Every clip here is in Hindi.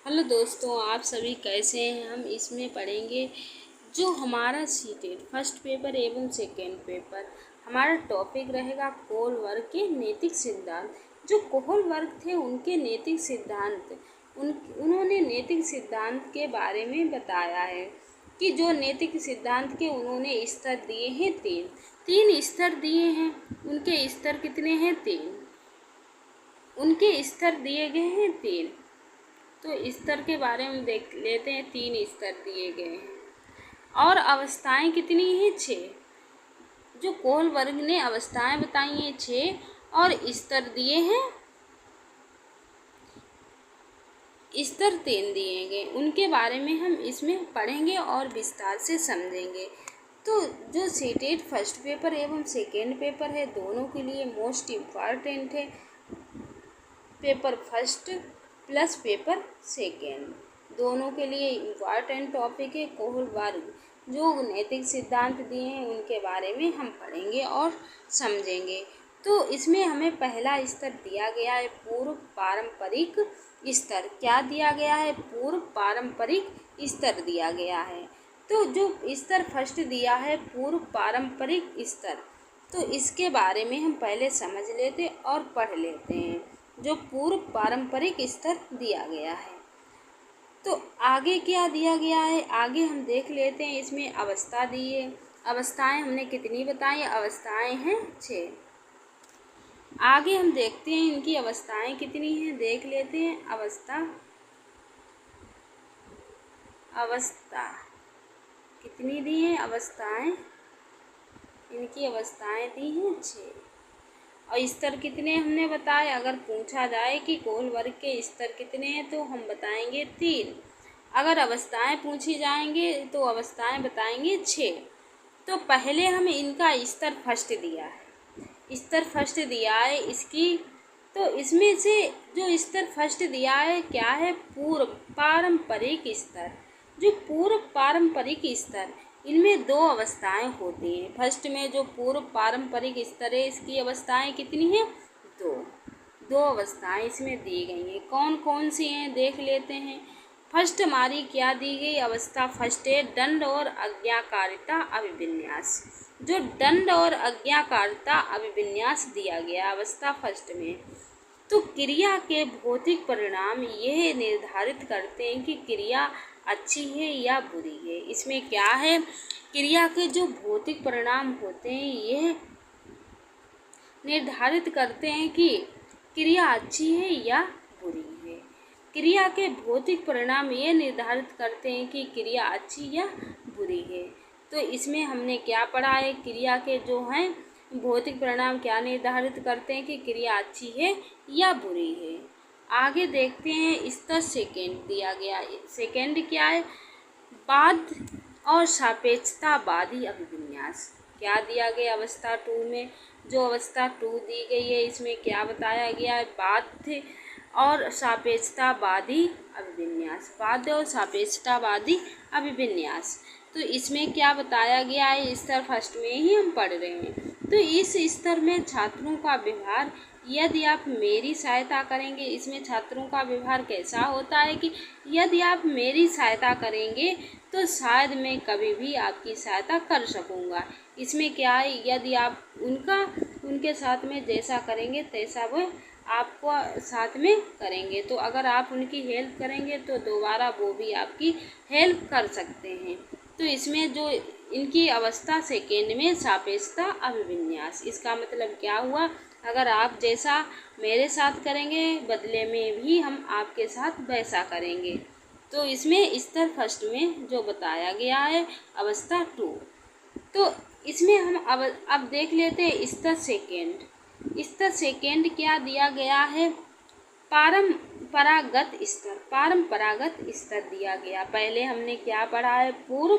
हेलो दोस्तों, आप सभी कैसे हैं। हम इसमें पढ़ेंगे जो हमारा सीटेट फर्स्ट पेपर एवं सेकेंड पेपर। हमारा टॉपिक रहेगा कोल वर्ग के नैतिक सिद्धांत। जो कोल वर्ग थे उनके नैतिक सिद्धांत, उन्होंने नैतिक सिद्धांत के बारे में बताया है कि जो नैतिक सिद्धांत के उन्होंने स्तर दिए हैं तीन स्तर दिए हैं। उनके स्तर कितने हैं? तीन। उनके स्तर दिए गए हैं तीन। तो स्तर के बारे में देख लेते हैं। तीन स्तर दिए गए हैं और अवस्थाएं कितनी हैं? 6। जो कोल वर्ग ने अवस्थाएं बताई हैं 6 और स्तर दिए हैं, स्तर 3 दिए गए। उनके बारे में हम इसमें पढ़ेंगे और विस्तार से समझेंगे। तो जो सीटेट फर्स्ट पेपर एवं सेकेंड पेपर है, दोनों के लिए मोस्ट इम्पॉर्टेंट है। Paper first plus paper second, दोनों के लिए इम्पॉर्टेंट टॉपिक है। कोल वर्ग जो नैतिक सिद्धांत दिए हैं उनके बारे में हम पढ़ेंगे और समझेंगे। तो इसमें हमें पहला स्तर दिया गया है पूर्व पारंपरिक स्तर। क्या दिया गया है? पूर्व पारंपरिक स्तर दिया गया है। तो जो स्तर फर्स्ट दिया है पूर्व पारंपरिक स्तर, तो इसके बारे में हम पहले समझ लेते और पढ़ लेते हैं। जो पूर्व पारंपरिक स्तर दिया गया है, तो आगे क्या दिया गया है आगे हम देख लेते हैं। इसमें अवस्था दी है। अवस्थाएं हमने कितनी बताई? अवस्थाएं हैं 6। आगे हम देखते हैं इनकी अवस्थाएं कितनी हैं, देख लेते हैं। अवस्था कितनी दी हैं? अवस्थाएं, इनकी अवस्थाएं दी हैं 6 और स्तर कितने हमने बताए। अगर पूछा जाए कि कोल वर्ग के स्तर कितने हैं तो हम बताएंगे 3। अगर अवस्थाएं पूछी जाएंगे तो अवस्थाएं बताएंगे 6। तो पहले हमें इनका स्तर फर्स्ट दिया है। स्तर फर्स्ट दिया है इसकी, तो इसमें से जो स्तर फर्स्ट दिया है क्या है? पूर्व पारंपरिक स्तर। जो पूर्व पारंपरिक स्तर, इनमें 2 अवस्थाएं होती हैं। फर्स्ट में जो पूर्व पारंपरिक स्तर है इसकी अवस्थाएं कितनी हैं? 2 अवस्थाएं इसमें दी गई हैं। कौन कौन सी हैं देख लेते हैं। फर्स्ट हमारी क्या दी गई? अवस्था फर्स्ट है दंड और आज्ञाकारिता अभिविन्यास। जो दंड और आज्ञाकारिता अभिविन्यास दिया गया अवस्था फर्स्ट में, तो क्रिया के भौतिक परिणाम यह निर्धारित करते हैं कि क्रिया अच्छी है या बुरी है। इसमें क्या है? क्रिया के जो भौतिक परिणाम होते हैं यह निर्धारित करते हैं कि क्रिया अच्छी है या बुरी है। क्रिया के भौतिक परिणाम ये निर्धारित करते हैं कि क्रिया अच्छी या बुरी है। तो इसमें हमने क्या पढ़ा है? क्रिया के जो हैं भौतिक परिणाम क्या निर्धारित करते हैं कि क्रिया अच्छी है या बुरी है। आगे देखते हैं। स्तर सेकेंड दिया गया। सेकेंड क्या है? बाध्य और सापेक्षतावादी अभिविन्यास। क्या दिया गया अवस्था 2 में? जो अवस्था 2 दी गई है इसमें क्या बताया गया है? बाध्य और सापेक्षतावादी अभिविन्यास। बाध्य और सापेक्षतावादी अभिविन्यास। तो इसमें क्या बताया गया है? स्तर फर्स्ट में ही हम पढ़ रहे हैं। तो इस स्तर में छात्रों का व्यवहार, यदि आप मेरी सहायता करेंगे, इसमें छात्रों का व्यवहार कैसा होता है कि यदि आप मेरी सहायता करेंगे तो शायद मैं कभी भी आपकी सहायता कर सकूँगा। इसमें क्या है? यदि आप उनके साथ में जैसा करेंगे तैसा वो आपको साथ में करेंगे। तो अगर आप उनकी हेल्प करेंगे तो दोबारा वो भी आपकी हेल्प कर सकते हैं। तो इसमें जो इनकी अवस्था सेकेंड में सापेक्षता अभिविन्यास, इसका मतलब क्या हुआ? अगर आप जैसा मेरे साथ करेंगे बदले में भी हम आपके साथ वैसा करेंगे। तो इसमें स्तर फर्स्ट में जो बताया गया है अवस्था 2। तो इसमें हम अब देख लेते हैं स्तर सेकेंड। स्तर सेकेंड क्या दिया गया है? परंपरागत स्तर। परंपरागत स्तर दिया गया। पहले हमने क्या पढ़ा है? पूर्व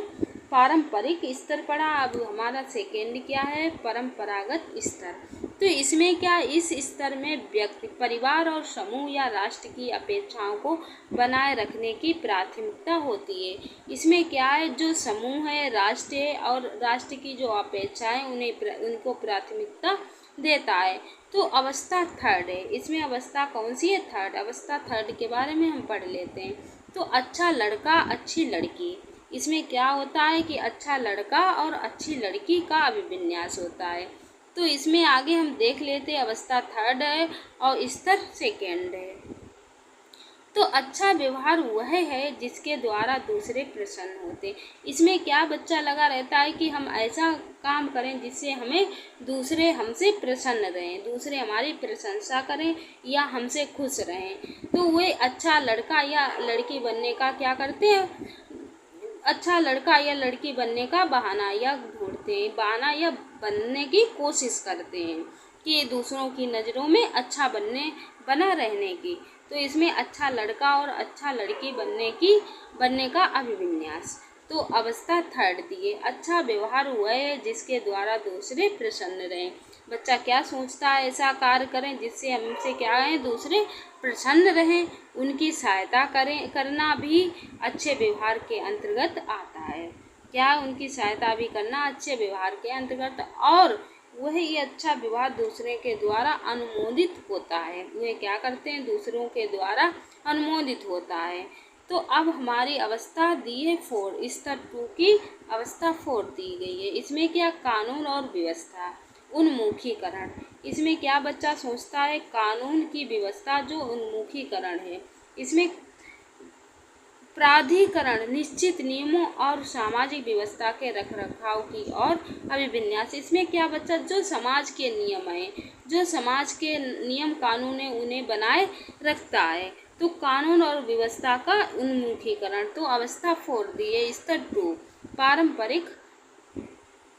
पारंपरिक स्तर पढ़ा। अब हमारा सेकेंड क्या है? परंपरागत स्तर। तो इसमें क्या? इस स्तर में व्यक्ति, परिवार और समूह या राष्ट्र की अपेक्षाओं को बनाए रखने की प्राथमिकता होती है। इसमें क्या है? जो समूह है, राष्ट्र है और राष्ट्र की जो अपेक्षाएं उनको प्राथमिकता देता है। तो अवस्था थर्ड है। इसमें अवस्था कौन सी है? थर्ड। अवस्था थर्ड के बारे में हम पढ़ लेते हैं। तो अच्छा लड़का अच्छी लड़की, इसमें क्या होता है कि अच्छा लड़का और अच्छी लड़की का अभिविन्यास होता है। तो इसमें आगे हम देख लेते हैं, अवस्था थर्ड है और स्तर सेकेंड है। तो अच्छा व्यवहार वह है जिसके द्वारा दूसरे प्रसन्न होते। इसमें क्या बच्चा लगा रहता है कि हम ऐसा काम करें जिससे हमें दूसरे हमसे प्रसन्न रहें, दूसरे हमारी प्रशंसा करें या हमसे खुश रहें। तो वे अच्छा लड़का या लड़की बनने का क्या करते हैं, अच्छा लड़का या लड़की बनने का बहाना या ढूंढते हैं, बहाना या बनने की कोशिश करते हैं कि दूसरों की नज़रों में अच्छा बना रहने की। तो इसमें अच्छा लड़का और अच्छा लड़की बनने का अभिविन्यास। तो अवस्था थर्ड दिए, अच्छा व्यवहार हुआ है जिसके द्वारा दूसरे प्रसन्न रहें। बच्चा क्या सोचता है, ऐसा कार्य करें जिससे हमसे क्या है, दूसरे प्रसन्न रहें, उनकी सहायता करना भी अच्छे व्यवहार के अंतर्गत आता है। क्या उनकी सहायता भी करना अच्छे व्यवहार के अंतर्गत, और वही अच्छा व्यवहार दूसरे के द्वारा अनुमोदित होता है। वे क्या करते हैं, दूसरों के द्वारा अनुमोदित होता है। तो अब हमारी अवस्था दी है 4, स्तर 2 की अवस्था 4 दी गई है। इसमें क्या, कानून और व्यवस्था, उन्मुखीकरण। इसमें क्या बच्चा सोचता है, कानून की व्यवस्था जो उन्मुखीकरण है। इसमें प्राधिकरण निश्चित नियमों और सामाजिक व्यवस्था के रखरखाव की और अभिविन्यास। इसमें क्या बच्चा, जो समाज के नियम हैं, जो समाज के नियम कानून है, उन्हें बनाए रखता है। तो कानून और व्यवस्था का उन्मुखीकरण। तो अवस्था 4 दी है, स्तर 2 पारंपरिक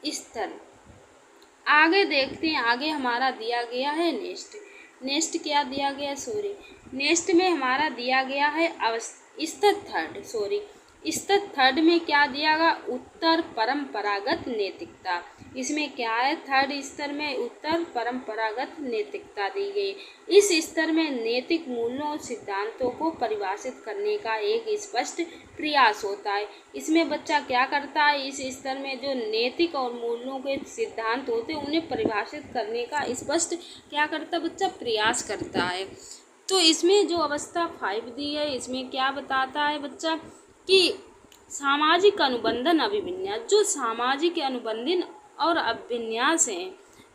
स्तर। आगे देखते हैं, आगे हमारा दिया गया है नेक्स्ट क्या दिया गया, नेक्स्ट में हमारा दिया गया है स्तर थर्ड में क्या दिया गया, उत्तर परंपरागत नैतिकता। इसमें क्या है, थर्ड स्तर में उत्तर परंपरागत नैतिकता दी गई। इस स्तर में नैतिक मूल्यों और सिद्धांतों को परिभाषित करने का एक स्पष्ट प्रयास होता है। इसमें बच्चा क्या करता है, इस स्तर में जो नैतिक और मूल्यों के सिद्धांत होते हैं उन्हें परिभाषित करने का स्पष्ट क्या करता है बच्चा, प्रयास करता है। तो इसमें जो अवस्था 5 दी है, इसमें क्या बताता है बच्चा कि सामाजिक अनुबंधन अभिविन्यास, जो सामाजिक अनुबंधन और अभिविन्यास हैं।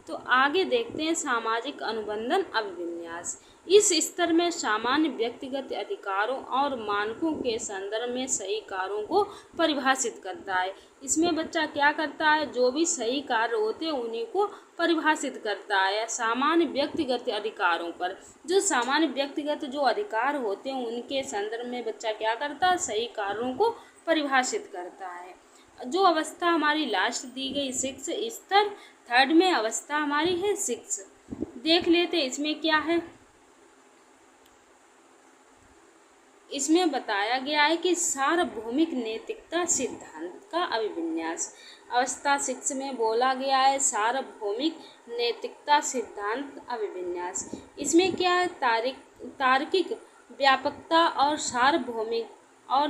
तो आगे देखते हैं सामाजिक अनुबंधन अभिविन्यास। इस स्तर में सामान्य व्यक्तिगत अधिकारों और मानकों के संदर्भ में सही कार्यों को परिभाषित करता है। इसमें बच्चा क्या करता है, जो भी सही कार्य होते हैं उन्हीं को परिभाषित करता है सामान्य व्यक्तिगत अधिकारों पर। जो सामान्य व्यक्तिगत जो अधिकार होते हैं उनके संदर्भ में बच्चा क्या करता है, सही कार्यों को परिभाषित करता है। जो अवस्था हमारी लास्ट दी गई 6, स्तर थर्ड में अवस्था हमारी है 6। देख लेते इसमें क्या है। इसमें बताया गया है कि सार्वभौमिक नैतिकता सिद्धांत का अभिविन्यास। अवस्था 6 में बोला गया है सार्वभौमिक नैतिकता सिद्धांत अभिविन्यास। इसमें क्या है, तार्किक व्यापकता और सार्वभौमिक और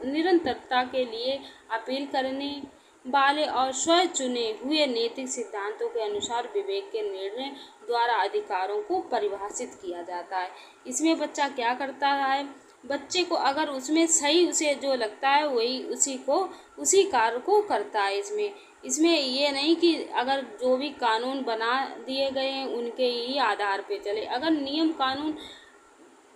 निरंतरता के लिए अपील करने वाले और स्वयं चुने हुए नैतिक सिद्धांतों के अनुसार विवेक के निर्णय द्वारा अधिकारों को परिभाषित किया जाता है। इसमें बच्चा क्या करता है, बच्चे को अगर उसमें सही उसे जो लगता है वही उसी कार्य को करता है। इसमें ये नहीं कि अगर जो भी कानून बना दिए गए हैं उनके ही आधार पे चले। अगर नियम कानून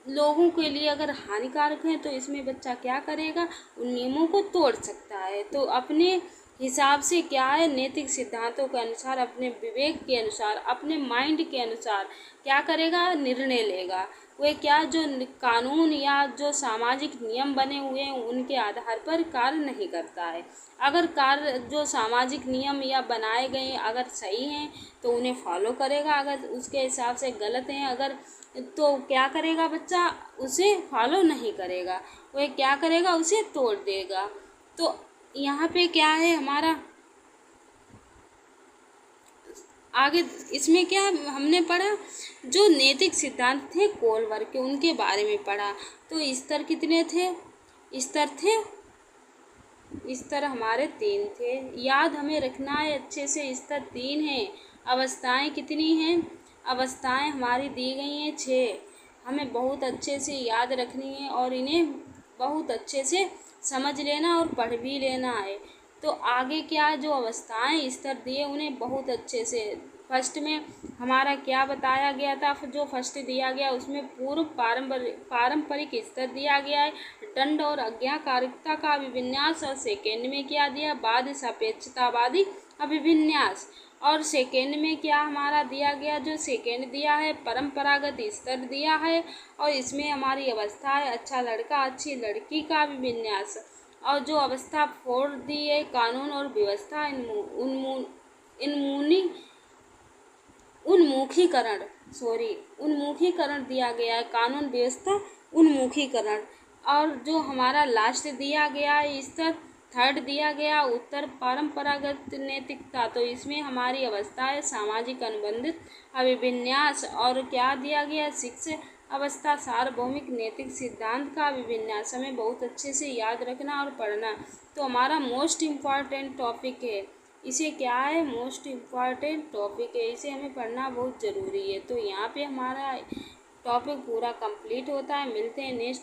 लोगों के लिए अगर हानिकारक हैं तो इसमें बच्चा क्या करेगा, उन नियमों को तोड़ सकता है। तो अपने हिसाब से क्या है, नैतिक सिद्धांतों के अनुसार, अपने विवेक के अनुसार, अपने माइंड के अनुसार क्या करेगा, निर्णय लेगा। वह क्या, जो कानून या जो सामाजिक नियम बने हुए हैं उनके आधार पर कार्य नहीं करता है। अगर कार्य जो सामाजिक नियम या बनाए गए अगर सही हैं तो उन्हें फॉलो करेगा, अगर उसके हिसाब से गलत हैं अगर तो क्या करेगा बच्चा, उसे फॉलो नहीं करेगा। वह क्या करेगा, उसे तोड़ देगा। तो यहाँ पे क्या है हमारा आगे, इसमें क्या हमने पढ़ा, जो नैतिक सिद्धांत थे कोलवर्ग के उनके बारे में पढ़ा। तो स्तर कितने थे, स्तर हमारे 3 थे। याद हमें रखना है अच्छे से, स्तर 3 हैं। अवस्थाएं कितनी हैं, अवस्थाएं हमारी दी गई हैं 6। हमें बहुत अच्छे से याद रखनी है और इन्हें बहुत अच्छे से समझ लेना और पढ़ भी लेना है। तो आगे क्या जो अवस्थाएं स्तर दिए उन्हें बहुत अच्छे से, फर्स्ट में हमारा क्या बताया गया था, जो फर्स्ट दिया गया उसमें पूर्व पारंपरिक स्तर दिया गया है, दंड और आज्ञाकारिता का अभिविन्यास, और सेकेंड में क्या दिया, बाद सापेक्षतावादी अभिविन्यास, और सेकेंड में क्या हमारा दिया गया, जो सेकेंड दिया है परंपरागत स्तर दिया है, और इसमें हमारी अवस्था है अच्छा लड़का अच्छी लड़की का अभिविन्यास, और जो अवस्था 4 दी है कानून और व्यवस्था उन्मुखीकरण दिया गया है, कानून व्यवस्था उन्मुखीकरण। और जो हमारा लास्ट दिया गया है स्तर 3 दिया गया उत्तर परंपरागत नैतिकता, तो इसमें हमारी अवस्था है सामाजिक अनुबंधित अभिविन्यास, और क्या दिया गया 6 अवस्था सार्वभौमिक नैतिक सिद्धांत का अभिविन्यास। हमें बहुत अच्छे से याद रखना और पढ़ना। तो हमारा मोस्ट इम्पॉर्टेंट टॉपिक है, इसे क्या है, मोस्ट इम्पॉर्टेंट टॉपिक है, इसे हमें पढ़ना बहुत ज़रूरी है। तो यहाँ पे हमारा टॉपिक पूरा कंप्लीट होता है। मिलते हैं नेक्स्ट